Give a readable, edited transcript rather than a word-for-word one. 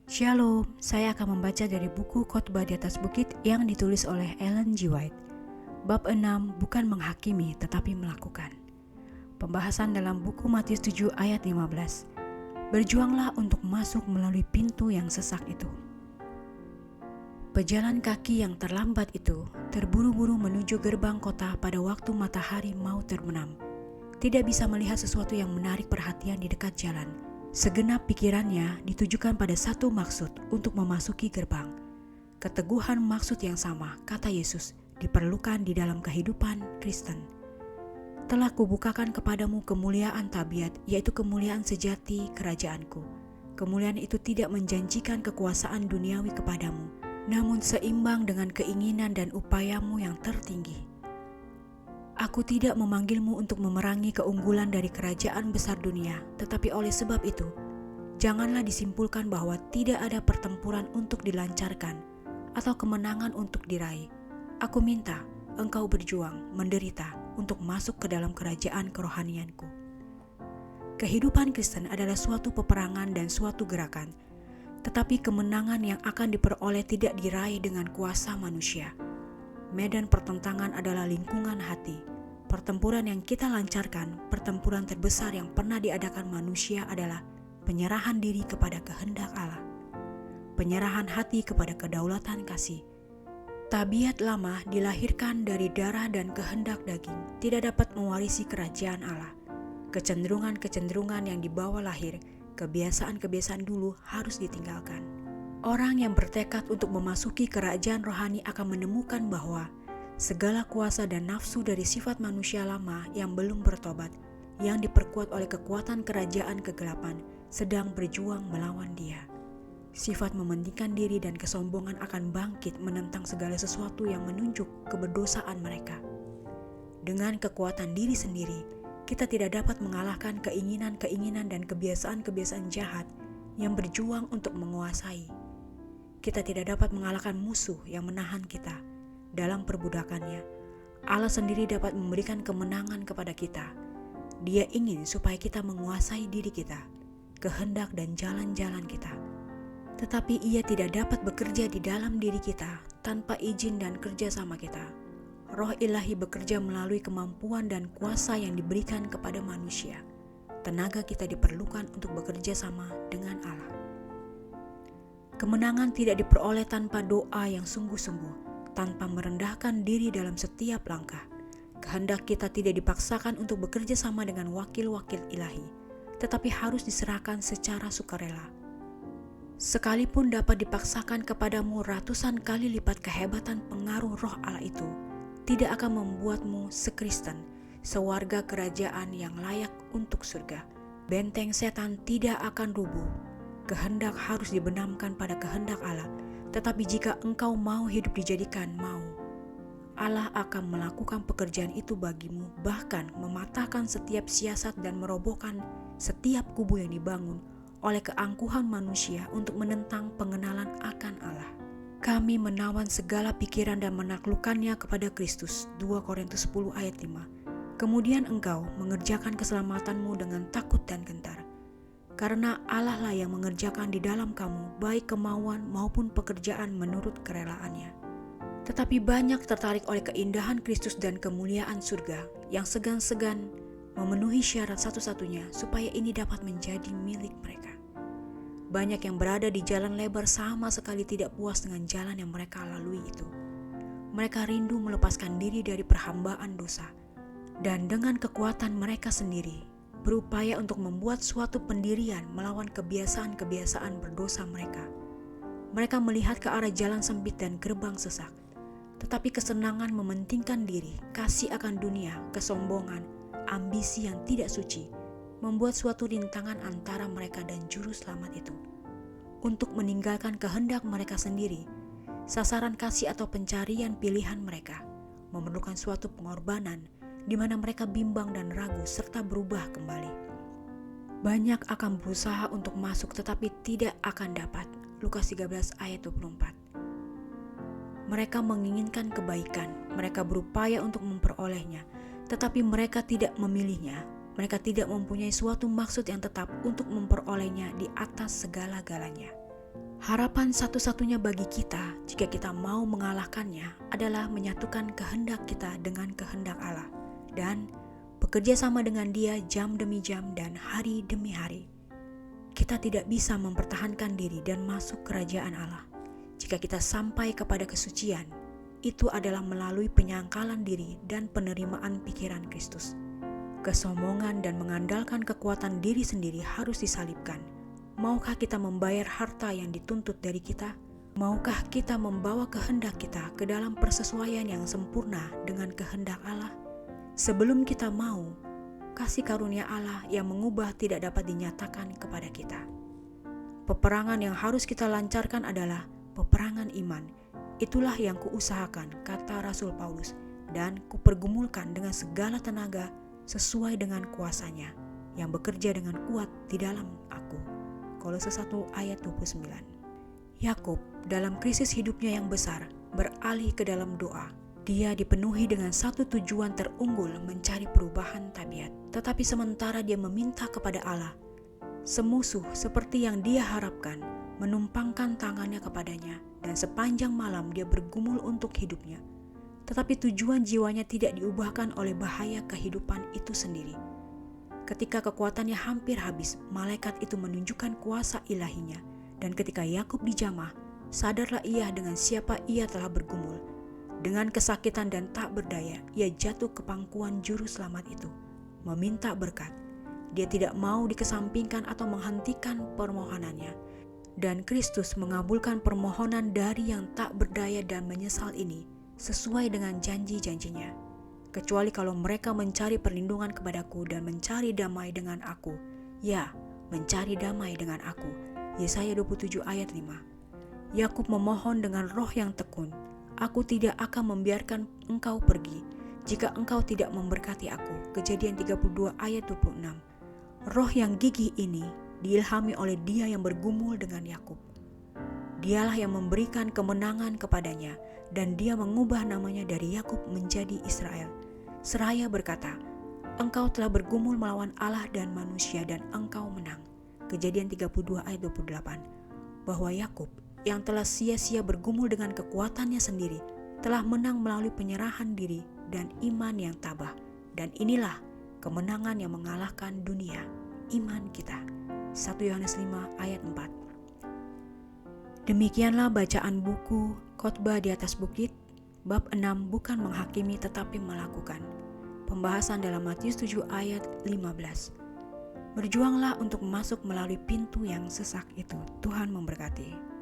Shalom, saya akan membaca dari buku Khotbah di atas Bukit yang ditulis oleh Ellen G. White. Bab 6, bukan menghakimi tetapi melakukan. Pembahasan dalam buku Matius 7 ayat 15. Berjuanglah untuk masuk melalui pintu yang sesak itu. Pejalan kaki yang terlambat itu terburu-buru menuju gerbang kota pada waktu matahari mau terbenam. Tidak bisa melihat sesuatu yang menarik perhatian di dekat jalan. Segenap pikirannya ditujukan pada satu maksud untuk memasuki gerbang. Keteguhan maksud yang sama, kata Yesus, diperlukan di dalam kehidupan Kristen. Telah kubukakan kepadamu kemuliaan tabiat, yaitu kemuliaan sejati kerajaanku. Kemuliaan itu tidak menjanjikan kekuasaan duniawi kepadamu, namun seimbang dengan keinginan dan upayamu yang tertinggi. Aku tidak memanggilmu untuk memerangi keunggulan dari kerajaan besar dunia, tetapi oleh sebab itu, janganlah disimpulkan bahwa tidak ada pertempuran untuk dilancarkan atau kemenangan untuk diraih. Aku minta engkau berjuang, menderita untuk masuk ke dalam kerajaan kerohanianku. Kehidupan Kristen adalah suatu peperangan dan suatu gerakan, tetapi kemenangan yang akan diperoleh tidak diraih dengan kuasa manusia. Medan pertentangan adalah lingkungan hati. Pertempuran yang kita lancarkan, pertempuran terbesar yang pernah diadakan manusia adalah penyerahan diri kepada kehendak Allah. Penyerahan hati kepada kedaulatan kasih. Tabiat lama dilahirkan dari darah dan kehendak daging, tidak dapat mewarisi kerajaan Allah. Kecenderungan-kecenderungan yang dibawa lahir, kebiasaan-kebiasaan dulu harus ditinggalkan. Orang yang bertekad untuk memasuki kerajaan rohani akan menemukan bahwa segala kuasa dan nafsu dari sifat manusia lama yang belum bertobat, yang diperkuat oleh kekuatan kerajaan kegelapan, sedang berjuang melawan dia. Sifat mementingkan diri dan kesombongan akan bangkit menentang segala sesuatu yang menunjuk keberdosaan mereka. Dengan kekuatan diri sendiri, kita tidak dapat mengalahkan keinginan-keinginan dan kebiasaan-kebiasaan jahat yang berjuang untuk menguasai. Kita tidak dapat mengalahkan musuh yang menahan kita. Dalam perbudakannya, Allah sendiri dapat memberikan kemenangan kepada kita. Dia ingin supaya kita menguasai diri kita, kehendak dan jalan-jalan kita. Tetapi Ia tidak dapat bekerja di dalam diri kita tanpa izin dan kerja sama kita. Roh Ilahi bekerja melalui kemampuan dan kuasa yang diberikan kepada manusia. Tenaga kita diperlukan untuk bekerja sama dengan Allah. Kemenangan tidak diperoleh tanpa doa yang sungguh-sungguh, tanpa merendahkan diri dalam setiap langkah. Kehendak kita tidak dipaksakan untuk bekerja sama dengan wakil-wakil ilahi, tetapi harus diserahkan secara sukarela. Sekalipun dapat dipaksakan kepadamu ratusan kali lipat kehebatan pengaruh roh Allah itu, tidak akan membuatmu sekristen, sewarga kerajaan yang layak untuk surga. Benteng setan tidak akan rubuh. Kehendak harus dibenamkan pada kehendak Allah, tetapi jika engkau mau hidup dijadikan mau, Allah akan melakukan pekerjaan itu bagimu, bahkan mematahkan setiap siasat dan merobohkan setiap kubu yang dibangun oleh keangkuhan manusia untuk menentang pengenalan akan Allah. Kami menawan segala pikiran dan menaklukkannya kepada Kristus. 2 Korintus 10 ayat 5. Kemudian engkau mengerjakan keselamatanmu dengan takut dan gentar. Karena Allah lah yang mengerjakan di dalam kamu baik kemauan maupun pekerjaan menurut kerelaannya. Tetapi banyak tertarik oleh keindahan Kristus dan kemuliaan surga yang segan-segan memenuhi syarat satu-satunya supaya ini dapat menjadi milik mereka. Banyak yang berada di jalan lebar sama sekali tidak puas dengan jalan yang mereka lalui itu. Mereka rindu melepaskan diri dari perhambaan dosa dan dengan kekuatan mereka sendiri berupaya untuk membuat suatu pendirian melawan kebiasaan-kebiasaan berdosa mereka. Mereka melihat ke arah jalan sempit dan gerbang sesak. Tetapi kesenangan mementingkan diri, kasih akan dunia, kesombongan, ambisi yang tidak suci, membuat suatu rintangan antara mereka dan juru selamat itu. Untuk meninggalkan kehendak mereka sendiri, sasaran kasih atau pencarian pilihan mereka memerlukan suatu pengorbanan di mana mereka bimbang dan ragu serta berubah kembali. Banyak akan berusaha untuk masuk tetapi tidak akan dapat. Lukas 13 ayat 24. Mereka menginginkan kebaikan, mereka berupaya untuk memperolehnya, tetapi mereka tidak memilihnya. Mereka tidak mempunyai suatu maksud yang tetap untuk memperolehnya di atas segala-galanya. Harapan satu-satunya bagi kita jika kita mau mengalahkannya adalah menyatukan kehendak kita dengan kehendak Allah dan bekerja sama dengan Dia jam demi jam dan hari demi hari. Kita tidak bisa mempertahankan diri dan masuk kerajaan Allah jika kita sampai kepada kesucian. Itu adalah melalui penyangkalan diri dan penerimaan pikiran Kristus. Kesombongan dan mengandalkan kekuatan diri sendiri harus disalibkan. Maukah kita membayar harta yang dituntut dari kita? Maukah kita membawa kehendak kita ke dalam persesuaian yang sempurna dengan kehendak Allah? Sebelum kita mau, kasih karunia Allah yang mengubah tidak dapat dinyatakan kepada kita. Peperangan yang harus kita lancarkan adalah peperangan iman. Itulah yang kuusahakan, kata Rasul Paulus, dan kupergumulkan dengan segala tenaga sesuai dengan kuasanya yang bekerja dengan kuat di dalam aku. Kolose 1 ayat 29. Yakub dalam krisis hidupnya yang besar beralih ke dalam doa. Dia dipenuhi dengan satu tujuan terunggul mencari perubahan tabiat. Tetapi sementara dia meminta kepada Allah, semusuh seperti yang dia harapkan menumpangkan tangannya kepadanya dan sepanjang malam dia bergumul untuk hidupnya. Tetapi tujuan jiwanya tidak diubahkan oleh bahaya kehidupan itu sendiri. Ketika kekuatannya hampir habis, malaikat itu menunjukkan kuasa ilahinya. Dan ketika Yakub dijamah, sadarlah ia dengan siapa ia telah bergumul. Dengan kesakitan dan tak berdaya, ia jatuh ke pangkuan juru selamat itu, meminta berkat. Dia tidak mau dikesampingkan atau menghentikan permohonannya. Dan Kristus mengabulkan permohonan dari yang tak berdaya dan menyesal ini, sesuai dengan janji-janjinya. Kecuali kalau mereka mencari perlindungan kepadaku dan mencari damai dengan aku. Ya, mencari damai dengan aku. Yesaya 27 ayat 5. Yakub memohon dengan roh yang tekun. Aku tidak akan membiarkan engkau pergi jika engkau tidak memberkati aku. Kejadian 32 ayat 26. Roh yang gigih ini diilhami oleh Dia yang bergumul dengan Yakub. Dialah yang memberikan kemenangan kepadanya dan Dia mengubah namanya dari Yakub menjadi Israel. Seraya berkata, engkau telah bergumul melawan Allah dan manusia dan engkau menang. Kejadian 32 ayat 28. Bahwa Yakub yang telah sia-sia bergumul dengan kekuatannya sendiri telah menang melalui penyerahan diri dan iman yang tabah. Dan inilah kemenangan yang mengalahkan dunia, iman kita. 1 Yohanes 5 ayat 4. Demikianlah bacaan buku Khotbah di atas Bukit, bab 6, bukan menghakimi tetapi melakukan. Pembahasan dalam Matius 7 ayat 15. Berjuanglah untuk masuk melalui pintu yang sesak itu. Tuhan memberkati.